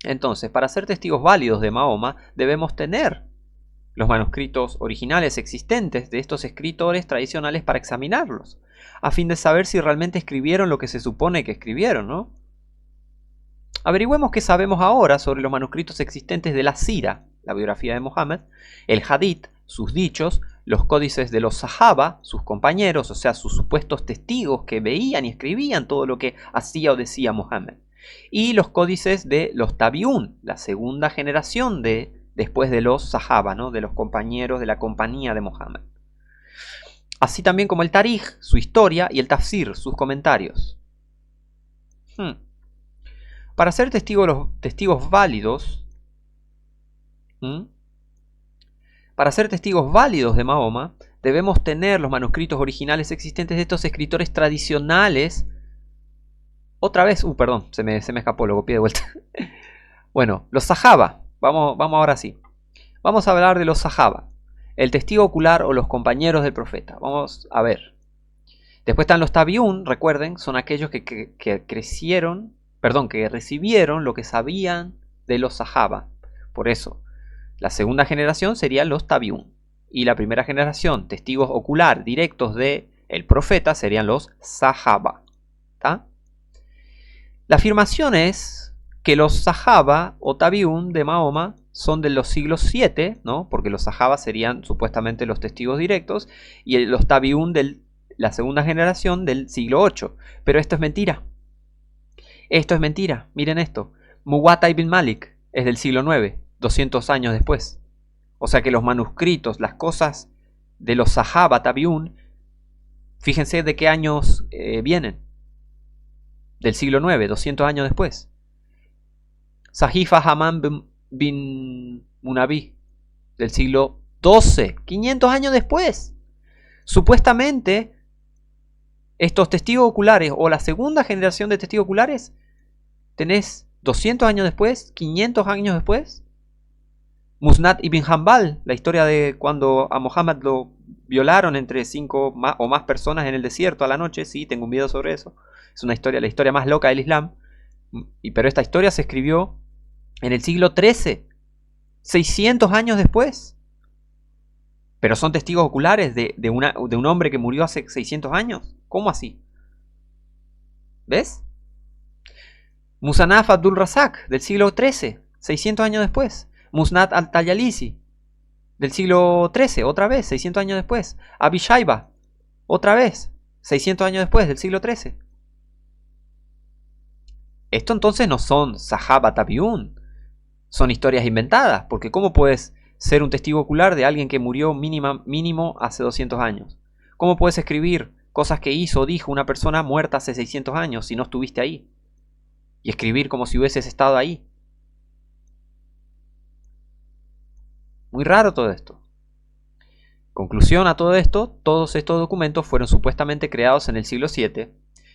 Entonces, para ser testigos válidos de Mahoma, debemos tener los manuscritos originales existentes de estos escritores tradicionales para examinarlos, a fin de saber si realmente escribieron lo que se supone que escribieron, ¿no? Averigüemos qué sabemos ahora sobre los manuscritos existentes de la Sira, la biografía de Mohammed, el Hadith, sus dichos, los códices de los sahaba, sus compañeros, o sea, sus supuestos testigos que veían y escribían todo lo que hacía o decía Mohammed, y los códices de los tabiún, la segunda generación después de los sahaba, ¿no? De los compañeros de la compañía de Mohammed. Así también como el tarij, su historia, y el tafsir, sus comentarios. Para ser los testigos válidos, para ser testigos válidos de Mahoma, debemos tener los manuscritos originales existentes de estos escritores tradicionales. Otra vez, perdón, se me escapó, lo copié de vuelta. Bueno, los sahaba, vamos ahora sí. Vamos a hablar de los sahaba, el testigo ocular o los compañeros del profeta. Vamos a ver. Después están los tabiún, recuerden, son aquellos que recibieron lo que sabían de los sahaba. Por eso, la segunda generación serían los tabiún. Y la primera generación, testigos ocular directos del profeta, serían los sahaba. ¿Tá? La afirmación es que los sahaba o tabiún de Mahoma son de los siglos 7, ¿no? Porque los sahaba serían supuestamente los testigos directos, y los tabiún de la segunda generación del siglo 8. Pero esto es mentira. Esto es mentira. Miren esto. Muwatta ibn Malik es del siglo 9, 200 años después. O sea que los manuscritos, las cosas de los sahaba tabiún, fíjense de qué años vienen. Del siglo 9, 200 años después. Sahifa Hammam bin Munabi, del siglo 12, 500 años después. Supuestamente, estos testigos oculares, o la segunda generación de testigos oculares, tenés 200 años después, 500 años después. Musnad ibn Hanbal, la historia de cuando a Muhammad lo violaron entre 5 o más personas en el desierto a la noche. Sí, tengo un video sobre eso. Es una historia, la historia más loca del Islam. Pero esta historia se escribió en el siglo XIII, 600 años después. Pero son testigos oculares de un hombre que murió hace 600 años. ¿Cómo así? ¿Ves? Musanaf Abdul Razak, del siglo XIII, 600 años después. Musnad al-Tayalisi, del siglo XIII, otra vez, 600 años después. Abi Shaiba, otra vez, 600 años después, del siglo XIII. Esto entonces no son sahaba tabiún, son historias inventadas, porque ¿cómo puedes ser un testigo ocular de alguien que murió mínimo hace 200 años? ¿Cómo puedes escribir cosas que hizo o dijo una persona muerta hace 600 años si no estuviste ahí? Y escribir como si hubieses estado ahí. Muy raro todo esto. Conclusión a todo esto, todos estos documentos fueron supuestamente creados en el siglo VII.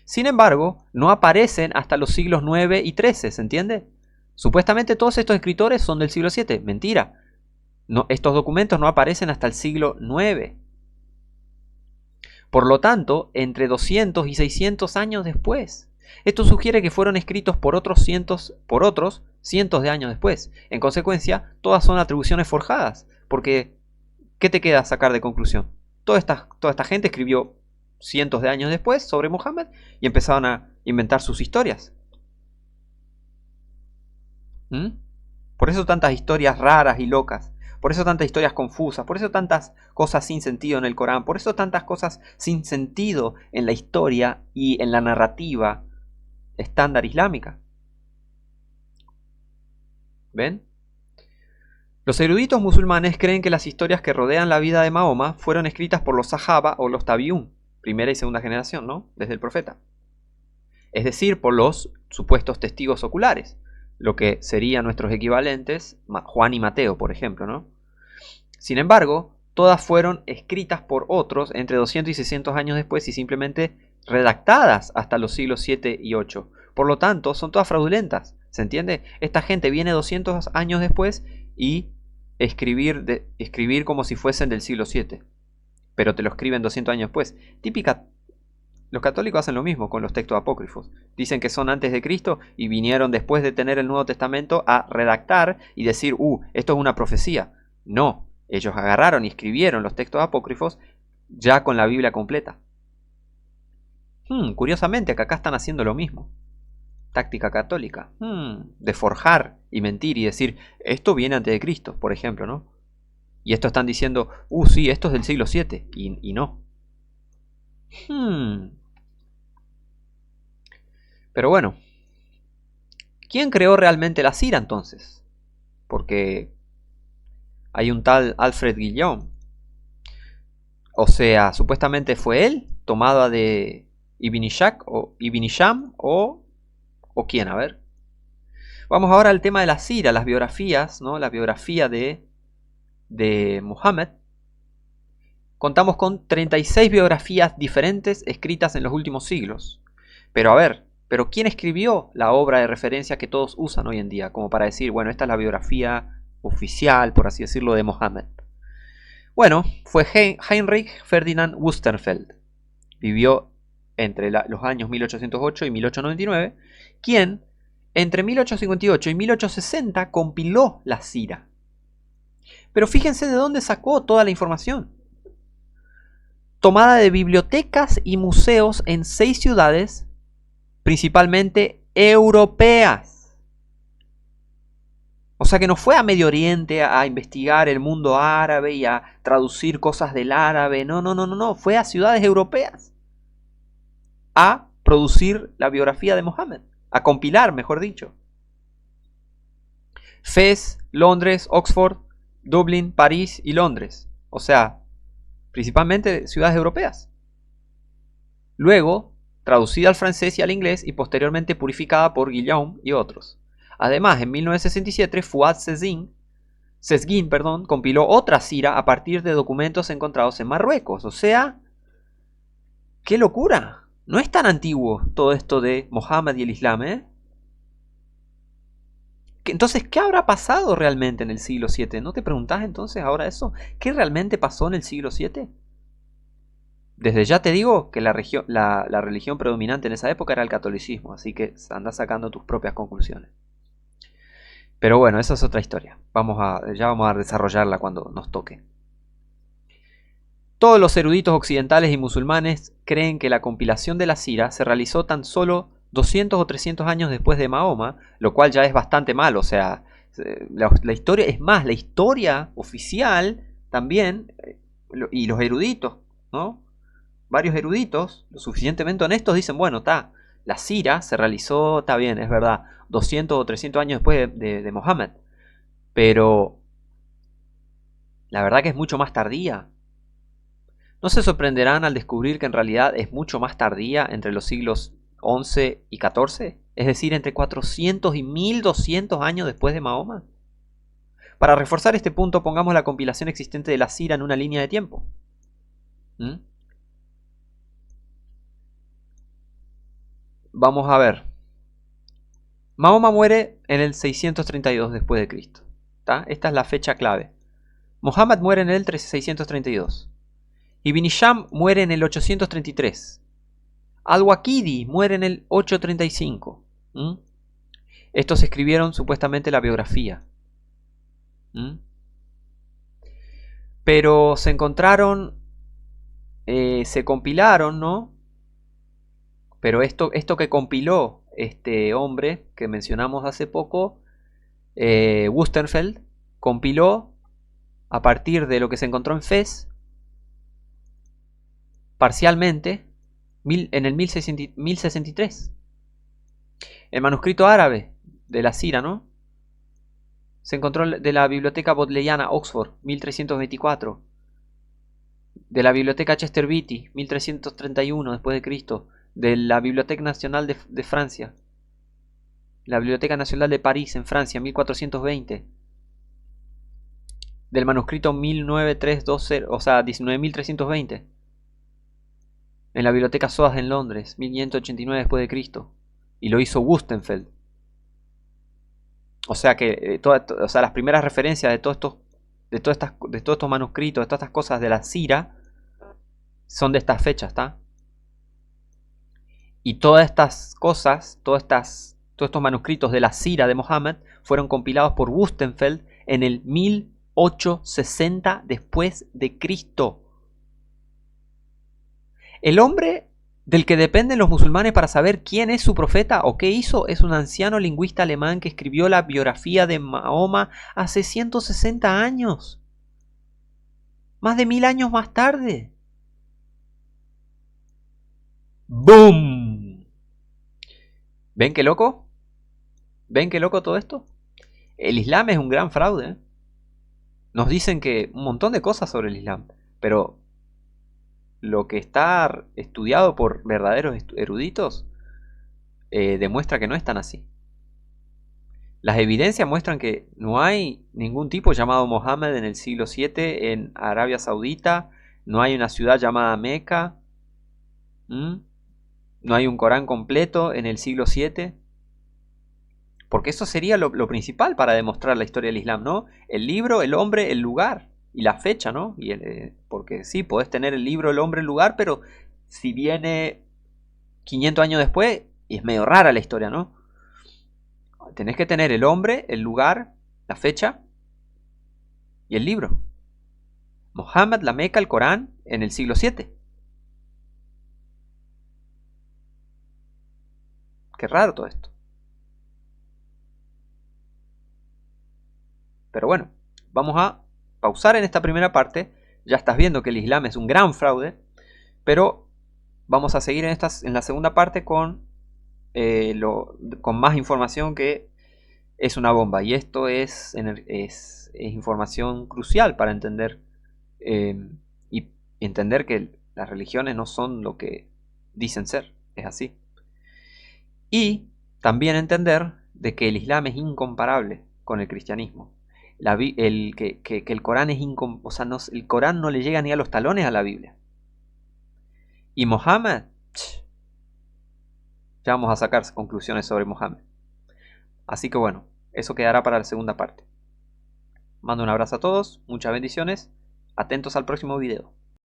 Sin embargo, no aparecen hasta los siglos 9 y 13, ¿se entiende? Supuestamente todos estos escritores son del siglo VII. Mentira. No, estos documentos no aparecen hasta el siglo 9. Por lo tanto, entre 200 y 600 años después. Esto sugiere que fueron escritos por otros cientos de años después. En consecuencia, todas son atribuciones forjadas. Porque, ¿qué te queda sacar de conclusión? Toda esta gente escribió cientos de años después sobre Muhammad y empezaron a inventar sus historias. Por eso tantas historias raras y locas. Por eso tantas historias confusas. Por eso tantas cosas sin sentido en el Corán. Por eso tantas cosas sin sentido en la historia y en la narrativa estándar islámica. ¿Ven? Los eruditos musulmanes creen que las historias que rodean la vida de Mahoma fueron escritas por los sahaba o los tabiún, primera y segunda generación, ¿no? Desde el profeta. Es decir, por los supuestos testigos oculares, lo que serían nuestros equivalentes, Juan y Mateo, por ejemplo, ¿no? Sin embargo, todas fueron escritas por otros entre 200 y 600 años después y simplemente redactadas hasta los siglos 7 y 8. Por lo tanto, son todas fraudulentas. ¿Se entiende? Esta gente viene 200 años después y escribir como si fuesen del siglo 7. Pero te lo escriben 200 años después. Típica. Los católicos hacen lo mismo con los textos apócrifos. Dicen que son antes de Cristo y vinieron después de tener el Nuevo Testamento a redactar y decir, esto es una profecía. No, ellos agarraron y escribieron los textos apócrifos ya con la Biblia completa. Curiosamente, acá están haciendo lo mismo. Táctica católica. De forjar y mentir y decir, esto viene antes de Cristo, por ejemplo, ¿no? Y esto están diciendo, sí, esto es del siglo VII. Y no. Pero bueno, ¿quién creó realmente la Sira entonces? Porque hay un tal Alfred Guillaume. O sea, supuestamente fue él, tomada de Ibn Hisham o quién, a ver. Vamos ahora al tema de la Sira, las biografías, ¿no? La biografía de Muhammad. Contamos con 36 biografías diferentes escritas en los últimos siglos. Pero a ver, ¿quién escribió la obra de referencia que todos usan hoy en día? Como para decir, bueno, esta es la biografía oficial, por así decirlo, de Muhammad. Bueno, fue Heinrich Ferdinand Wusterfeld. Vivió entre los años 1808 y 1899, quien entre 1858 y 1860 compiló la Sira. Pero fíjense de dónde sacó toda la información. Tomada de bibliotecas y museos en 6 ciudades, principalmente europeas. O sea que no fue a Medio Oriente a investigar el mundo árabe y a traducir cosas del árabe. No. Fue a ciudades europeas a producir la biografía de Mohammed. A compilar, mejor dicho. Fez, Londres, Oxford, Dublín, París y Londres. O sea, principalmente ciudades europeas. Luego, traducida al francés y al inglés y posteriormente purificada por Guillaume y otros. Además, en 1967, Fuad Sezgin, compiló otra Sira a partir de documentos encontrados en Marruecos. O sea, ¡qué locura! No es tan antiguo todo esto de Mohammed y el Islam, ¿eh? Entonces, ¿qué habrá pasado realmente en el siglo VII? ¿No te preguntás entonces ahora eso? ¿Qué realmente pasó en el siglo VII? Desde ya te digo que la religión predominante en esa época era el catolicismo, así que anda sacando tus propias conclusiones. Pero bueno, esa es otra historia. Ya vamos a desarrollarla cuando nos toque. Todos los eruditos occidentales y musulmanes creen que la compilación de la Sira se realizó tan solo 200 o 300 años después de Mahoma, lo cual ya es bastante mal. O sea, la historia, es más, la historia oficial también, y los eruditos, ¿no? Varios eruditos, lo suficientemente honestos, dicen, bueno, la Sira se realizó, está bien, es verdad, 200 o 300 años después de Mohammed, pero la verdad que es mucho más tardía. ¿No se sorprenderán al descubrir que en realidad es mucho más tardía entre los siglos XI y XIV? Es decir, entre 400 y 1200 años después de Mahoma. Para reforzar este punto, pongamos la compilación existente de la Sira en una línea de tiempo. Vamos a ver. Mahoma muere en el 632 después de Cristo. Esta es la fecha clave. Muhammad muere en el 632. Ibn Hisham muere en el 833. Al-Waqidi muere en el 835. Estos escribieron supuestamente la biografía. Pero se encontraron, se compilaron, ¿no? Pero esto que compiló este hombre que mencionamos hace poco, Wusterfeld, compiló a partir de lo que se encontró en Fez, parcialmente, en el 1063. El manuscrito árabe de la Sira, ¿no? Se encontró de la Biblioteca Bodleiana, Oxford, 1324. De la Biblioteca Chester Beatty, 1331 después de Cristo. De la Biblioteca Nacional de Francia. La Biblioteca Nacional de París, en Francia, 1420. Del manuscrito 19320, o sea, 19320. En la Biblioteca Soas en Londres, 1589 después de Cristo. Y lo hizo Wustenfeld. O sea que las primeras referencias de todos estos manuscritos, de todas estas cosas de la Sira, son de estas fechas, ¿está? Y todas estas cosas, todos estos manuscritos de la Sira de Mohammed fueron compilados por Wustenfeld en el 1860 después de Cristo. El hombre del que dependen los musulmanes para saber quién es su profeta o qué hizo es un anciano lingüista alemán que escribió la biografía de Mahoma hace 160 años. Más de 1000 años más tarde. ¡Boom! ¿Ven qué loco? ¿Ven qué loco todo esto? El Islam es un gran fraude. Nos dicen que un montón de cosas sobre el Islam, pero lo que está estudiado por verdaderos eruditos demuestra que no es tan así. Las evidencias muestran que no hay ningún tipo llamado Mohammed en el siglo VII en Arabia Saudita, no hay una ciudad llamada Meca, no hay un Corán completo en el siglo VII, porque eso sería lo principal para demostrar la historia del Islam, ¿no? El libro, el hombre, el lugar y la fecha, ¿no? Porque sí, podés tener el libro, el hombre, el lugar, pero si viene 500 años después, es medio rara la historia, ¿no? Tenés que tener el hombre, el lugar, la fecha y el libro. Mohammed, la Meca, el Corán en el siglo VII. Qué raro todo esto. Pero bueno, vamos a pausar en esta primera parte. Ya estás viendo que el Islam es un gran fraude, pero vamos a seguir en la segunda parte con más información que es una bomba. Y esto es información crucial para entender y entender que las religiones no son lo que dicen ser. Es así. Y también entender de que el Islam es incomparable con el cristianismo. Que el Corán es o sea, el Corán no le llega ni a los talones a la Biblia. Y Mohammed, ya vamos a sacar conclusiones sobre Mohammed. Así que bueno, eso quedará para la segunda parte. Mando un abrazo a todos, muchas bendiciones, atentos al próximo video.